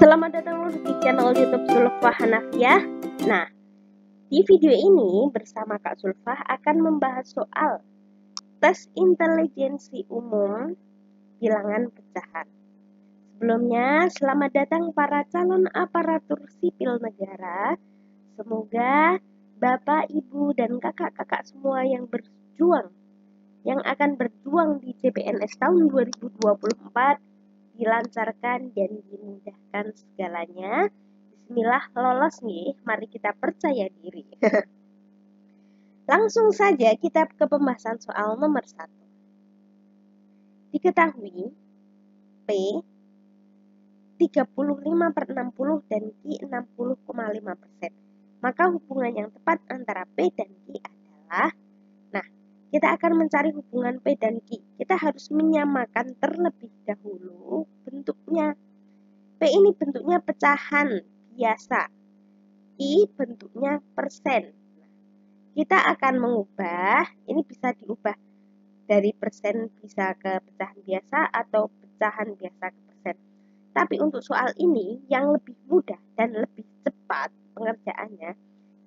Selamat datang di channel YouTube Zulfah Hanafiah. Nah, di video ini bersama Kak Zulfah akan membahas soal tes intelijensi umum bilangan pecahan. Sebelumnya, selamat datang para calon aparatur sipil negara. Semoga Bapak, Ibu, dan kakak-kakak semua yang akan berjuang di CPNS tahun 2024 dilancarkan dan dimudahkan segalanya. Bismillah, lolos nih, mari kita percaya diri. Langsung saja kita ke pembahasan soal nomor 1. Diketahui P 35/60 dan Q 60,5%. Maka hubungan yang tepat antara P dan Q adalah, kita akan mencari hubungan P dan Q. Kita harus menyamakan terlebih dahulu bentuknya. P ini bentuknya pecahan biasa. Q bentuknya persen. Kita akan mengubah, ini bisa diubah dari persen bisa ke pecahan biasa atau pecahan biasa ke persen. Tapi untuk soal ini yang lebih mudah dan lebih cepat pengerjaannya,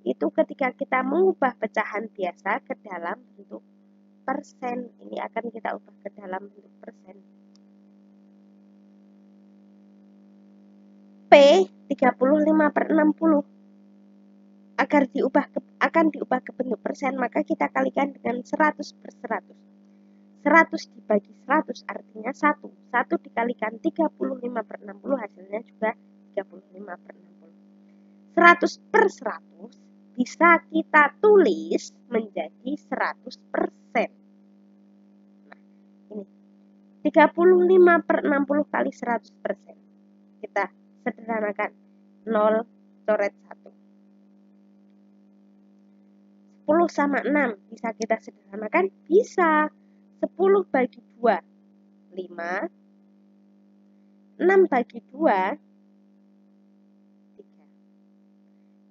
itu ketika kita mengubah pecahan biasa ke dalam bentuk persen. Ini akan kita ubah ke dalam bentuk persen. P 35/60 akan diubah ke bentuk persen, maka kita kalikan dengan 100/100. 100 dibagi 100 artinya 1. 1 dikalikan 35/60 hasilnya juga 35/60. 100/100 bisa kita tulis menjadi 100%. Nah, ini 35/60 kali 100%. Kita sederhanakan, 0 coret 1. 10 sama 6 bisa kita sederhanakan? Bisa. 10 bagi 2, 5. 6 bagi 2, 3.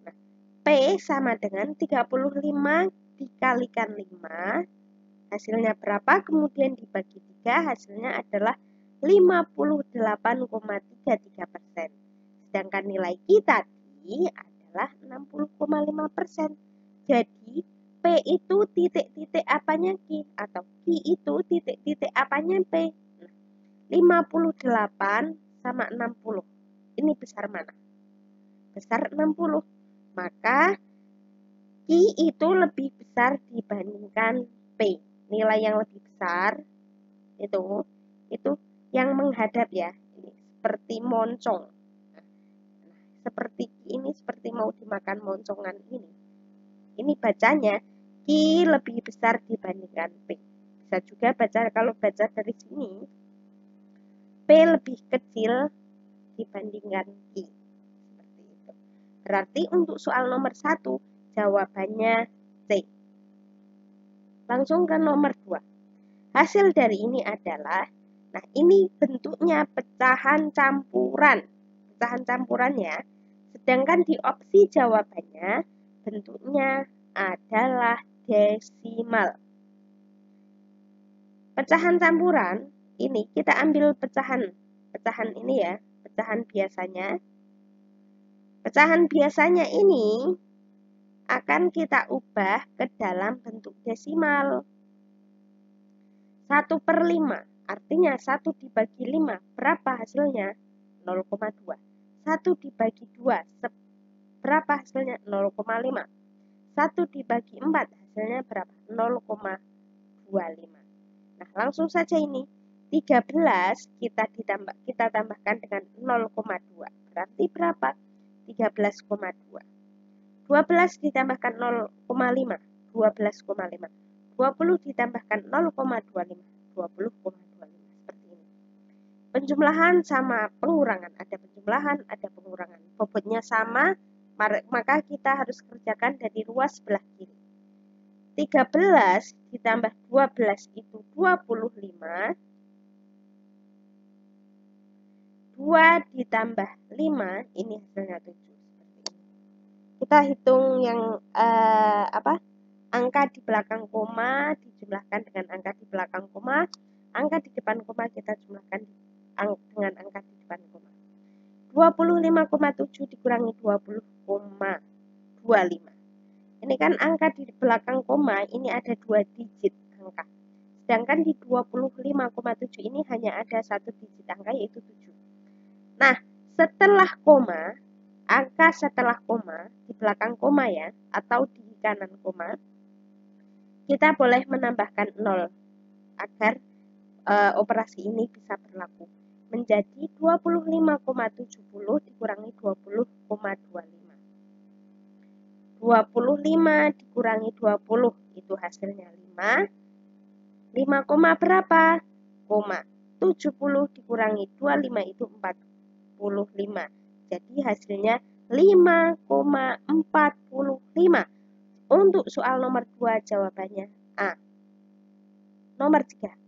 Nah, P sama dengan 35 dikalikan 5. Hasilnya berapa? Kemudian dibagi 3, hasilnya adalah 58,33%. Sedangkan nilai Q tadi adalah 60,5%. Jadi, P itu titik-titik apanya Q, atau Q itu titik-titik apanya P. 58 sama 60. Ini besar mana? Besar 60. Maka Q itu lebih besar dibandingkan P. Nilai yang lebih besar itu yang menghadap ya. Ini seperti moncong. Seperti ini, seperti mau dimakan moncongan ini. Ini bacanya Q lebih besar dibandingkan P. Bisa juga kalau baca dari sini, P lebih kecil dibandingkan Q. Seperti itu. Berarti untuk soal nomor 1 jawabannya C. Langsung ke nomor 2. Hasil dari ini adalah, ini bentuknya pecahan campuran. Pecahan campurannya. Sedangkan di opsi jawabannya bentuknya adalah desimal. Pecahan campuran ini kita ambil pecahan ini ya, pecahan biasanya. Pecahan biasanya ini akan kita ubah ke dalam bentuk desimal. 1/5 artinya 1 dibagi 5 berapa hasilnya? 0,2. 1 dibagi 2 berapa hasilnya? 0,5. 1 dibagi 4 hasilnya berapa? 0,25. Nah, langsung saja ini 13 kita tambahkan dengan 0,2. Berarti berapa? 13,2. 12 ditambahkan 0,5, 12,5. 20 ditambahkan 0,25, 20,25. Seperti ini. Penjumlahan sama pengurangan, ada penjumlahan, ada pengurangan. Bobotnya sama, maka kita harus kerjakan dari ruas sebelah kiri. 13 ditambah 12 itu 25. 2 ditambah 5 ini hasilnya 7. Kita hitung yang angka di belakang koma dijumlahkan dengan angka di belakang koma, angka di depan koma kita jumlahkan dengan angka di depan koma. 25 25,7 dikurangi 20,25. Ini kan angka di belakang koma ini ada 2 digit angka. Sedangkan di 25,7 ini hanya ada 1 digit angka yaitu 7. Nah, setelah koma, angka setelah koma, di belakang koma ya, atau di kanan koma, kita boleh menambahkan 0 agar operasi ini bisa berlaku. Menjadi 25,70 dikurangi 20,25. 25 dikurangi 20 itu hasilnya 5. 5, berapa? 70 dikurangi 25 itu 45. Jadi hasilnya 5,45. Untuk soal nomor 2 jawabannya A. Nomor 3.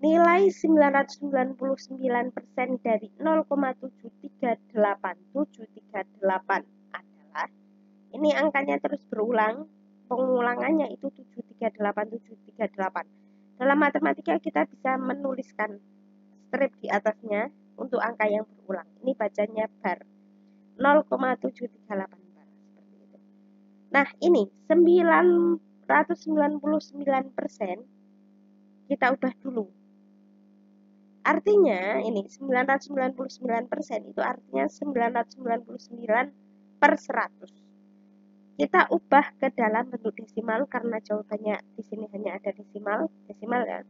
Nilai 999% dari 0,738,738 adalah, ini angkanya terus berulang, pengulangannya itu 738,738. Dalam matematika kita bisa menuliskan strip di atasnya untuk angka yang berulang. Ini bacanya bar 0,738 bar seperti itu. Nah, ini 999% kita ubah dulu. Artinya ini 999% itu artinya 999/100. Kita ubah ke dalam bentuk desimal karena jawabannya di sini hanya ada desimal ya.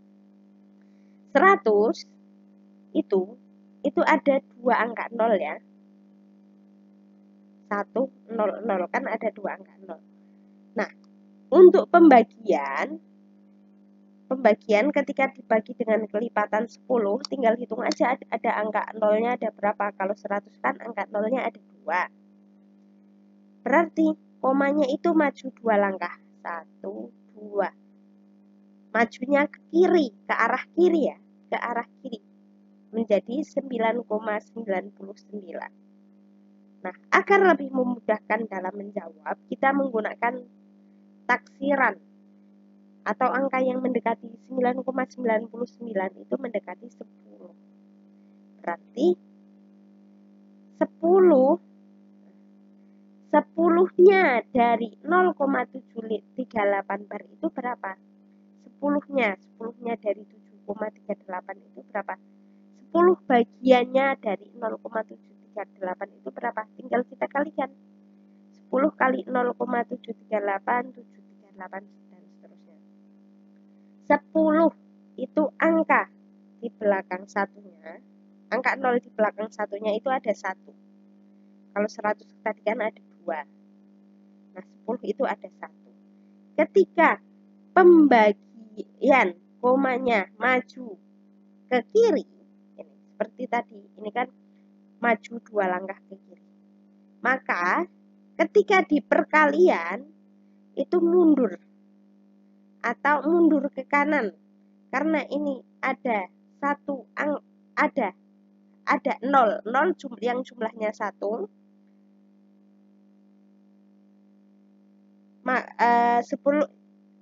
100 itu ada 2 angka 0 ya. 1, 0, 0 kan ada 2 angka 0. Nah, untuk pembagian ketika dibagi dengan kelipatan 10, tinggal hitung aja ada angka 0-nya ada berapa. Kalau 100 kan angka 0-nya ada 2. Berarti komanya itu maju 2 langkah. 1, 2. Majunya ke kiri, ke arah kiri ya, ke arah kiri. Menjadi 9,99. Nah, agar lebih memudahkan dalam menjawab, kita menggunakan taksiran atau angka yang mendekati 9,99 itu mendekati 10. Berarti 10-nya dari 0,738 bar itu berapa? 10-nya dari 7,38 itu berapa? 10 bagiannya dari 0,738 itu berapa? Tinggal kita kalikan. 10 kali 0,738, 738 dan seterusnya. 10 itu angka di belakang satunya. Angka 0 di belakang satunya itu ada 1. Kalau 100 tadi kan ada 2. Nah, 10 itu ada 1. Ketika pembagian komanya maju ke kiri, ini seperti tadi, ini kan maju 2 langkah ke kiri. Maka ketika di perkalian itu mundur atau mundur ke kanan. Karena ini ada 0 yang jumlahnya 1. 10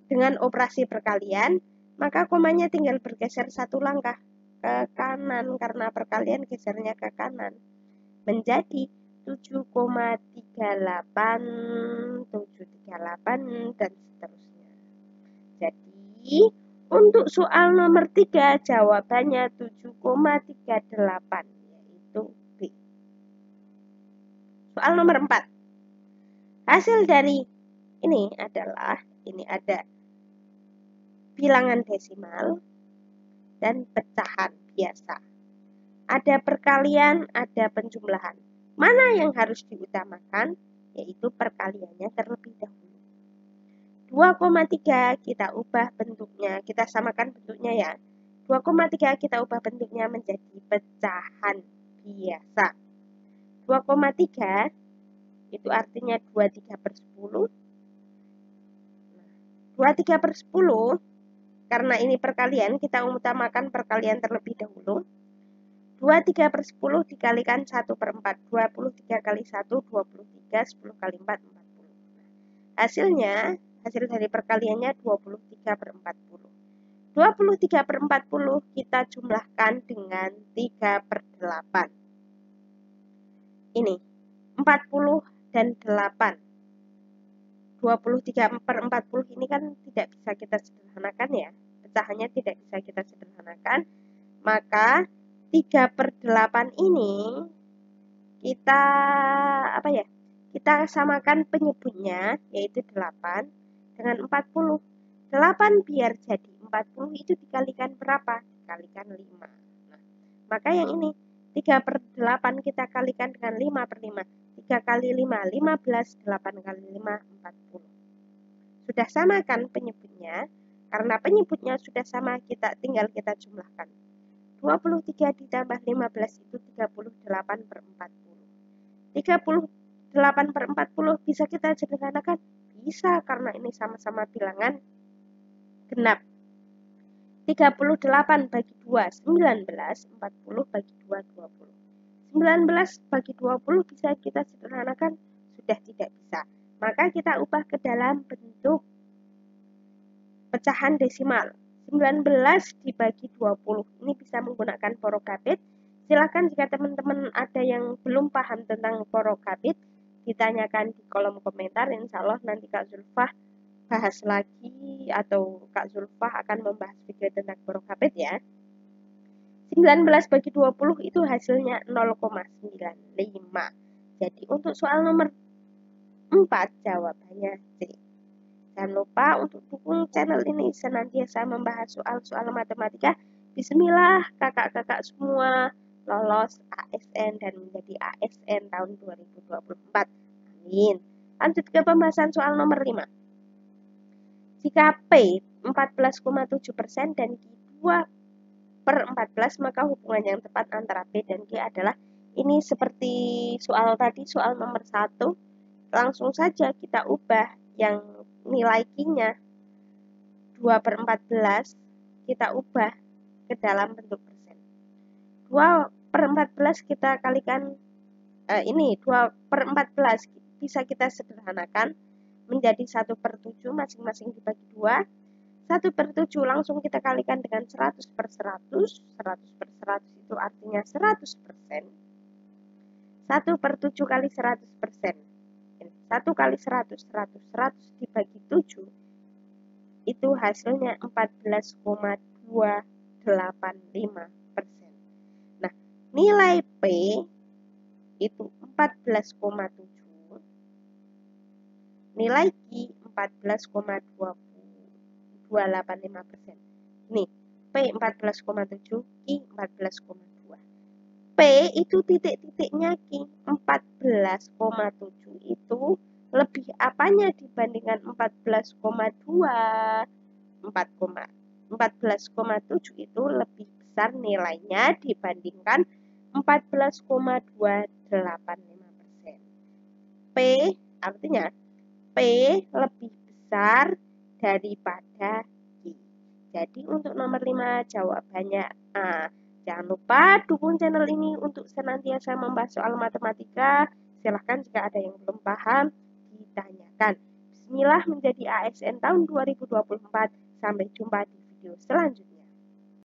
dengan operasi perkalian, maka komanya tinggal bergeser 1 langkah ke kanan karena perkalian gesernya ke kanan. Menjadi 7,38, 738 dan seterusnya. Jadi, untuk soal nomor 3 jawabannya 7,38 yaitu B. Soal nomor 4. Hasil dari ini adalah, ini ada bilangan desimal dan pecahan biasa. Ada perkalian, ada penjumlahan. Mana yang harus diutamakan? Yaitu perkaliannya terlebih dahulu. 2,3 kita ubah bentuknya, kita samakan bentuknya ya. 2,3 kita ubah bentuknya menjadi pecahan biasa. 2,3 itu artinya 23/10. 23/10, karena ini perkalian, kita utamakan perkalian terlebih dahulu. 23/10 dikalikan 1/4. 23 kali 1, 23, 10 kali 4, 40. Hasilnya, hasil dari perkaliannya 23/40. 23/40 kita jumlahkan dengan 3/8. ini 40 dan 8. 23/40 ini kan tidak bisa kita sederhanakan ya. Pecahannya tidak bisa kita sederhanakan. Maka 3/8 ini kita kita samakan penyebutnya yaitu 8 dengan 40. 8 biar jadi 40 itu dikalikan berapa? Dikalikan 5. Nah, maka yang ini 3/8 kita kalikan dengan 5/5. 3 kali 5, 15, 8 kali 5, 40. Sudah sama kan penyebutnya? Karena penyebutnya sudah sama, tinggal kita jumlahkan. 23 ditambah 15 itu 38/40. 38/40 bisa kita sederhanakan? Bisa, karena ini sama-sama bilangan genap. 38 bagi 2, 19. 40 bagi 2, 20. 19 bagi 20 bisa kita sederhanakan? Sudah tidak bisa. Maka kita ubah ke dalam bentuk pecahan desimal. 19 dibagi 20. Ini bisa menggunakan porokabit. Silakan jika teman-teman ada yang belum paham tentang porokabit, ditanyakan di kolom komentar. Insya Allah nanti Kak Zulfah bahas lagi, atau Kak Zulfah akan membahas video tentang porokabit ya. 19 bagi 20 itu hasilnya 0,95. Jadi untuk soal nomor 4 jawabannya C. Jangan lupa untuk dukung channel ini senantiasa membahas soal-soal matematika. Bismillah kakak-kakak semua lolos ASN dan menjadi ASN tahun 2024. Amin. Lanjut ke pembahasan soal nomor 5. Jika P 14,7% dan Q 2/14, maka hubungan yang tepat antara P dan Q adalah ini. Seperti soal tadi, soal nomor 1, langsung saja kita ubah yang nilai Q-nya 2/14, kita ubah ke dalam bentuk persen. 2/14 kita kalikan, ini 2/14 bisa kita sederhanakan menjadi 1/7, masing-masing dibagi 2. 1/7 langsung kita kalikan dengan 100/100. 100/100 itu artinya 100%. 1/7 kali 100%. 1 kali 100, 100 dibagi 7, itu hasilnya 14,285%. Nah, nilai P itu 14,7, nilai Q 14,285%. Nih, P 14,7, Q 14,2. P itu titik-titiknya Q 14,7 itu lebih apanya dibandingkan 14,2? 14,7 itu lebih besar nilainya dibandingkan 14,285%. P artinya P lebih besar daripada Q. Jadi untuk nomor 5 jawabannya A. Jangan lupa dukung channel ini untuk senantiasa membahas soal matematika. Silahkan jika ada yang belum paham, ditanyakan. Bismillah menjadi ASN tahun 2024. Sampai jumpa di video selanjutnya.